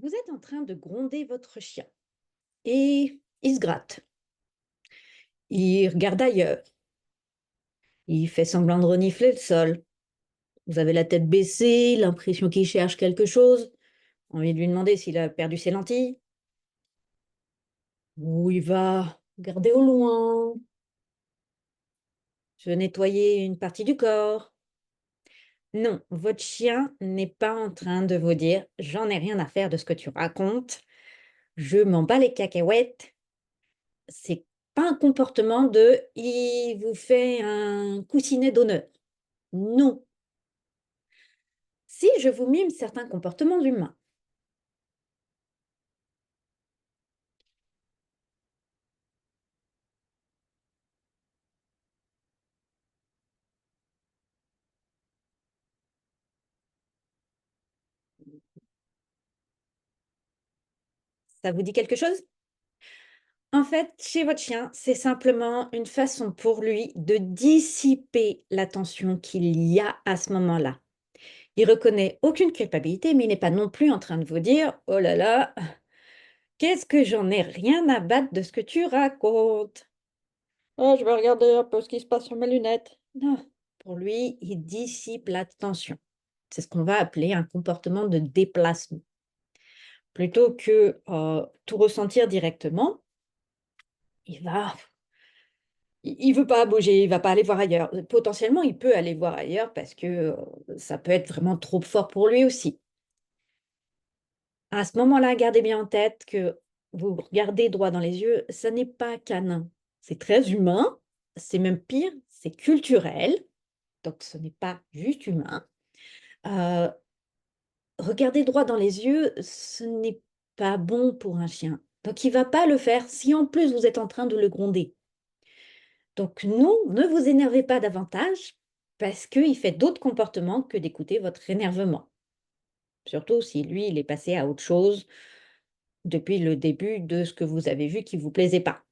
Vous êtes en train de gronder votre chien et il se gratte. Il regarde ailleurs. Il fait semblant de renifler le sol. Vous avez la tête baissée, l'impression qu'il cherche quelque chose. Envie de lui demander s'il a perdu ses lentilles. Ou il va regarder au loin, se nettoyer une partie du corps. Non, votre chien n'est pas en train de vous dire: «J'en ai rien à faire de ce que tu racontes, je m'en bats les cacahuètes». C'est pas un comportement de: «Il vous fait un coussinet d'honneur». Non. Si je vous mime certains comportements humains, ça vous dit quelque chose? En fait, chez votre chien, c'est simplement une façon pour lui de dissiper la tension qu'il y a à ce moment-là. Il reconnaît aucune culpabilité, mais il n'est pas non plus en train de vous dire: «Oh là là, qu'est-ce que j'en ai rien à battre de ce que tu racontes. Oh, je vais regarder un peu ce qui se passe sur mes lunettes». Non, pour lui, il dissipe la tension. C'est ce qu'on va appeler un comportement de déplacement. Plutôt que, tout ressentir directement, il va il veut pas bouger, il va pas aller voir ailleurs. Potentiellement, il peut aller voir ailleurs parce que, ça peut être vraiment trop fort pour lui aussi. À ce moment-là, gardez bien en tête que vous regardez droit dans les yeux, ça n'est pas canin. C'est très humain, c'est même pire, c'est culturel, donc ce n'est pas juste humain. Heu, Regarder droit dans les yeux, ce n'est pas bon pour un chien. Donc il va pas le faire si en plus vous êtes en train de le gronder. Donc non, ne vous énervez pas davantage parce qu'il fait d'autres comportements que d'écouter votre énervement. Surtout si lui, il est passé à autre chose depuis le début de ce que vous avez vu qui vous plaisait pas.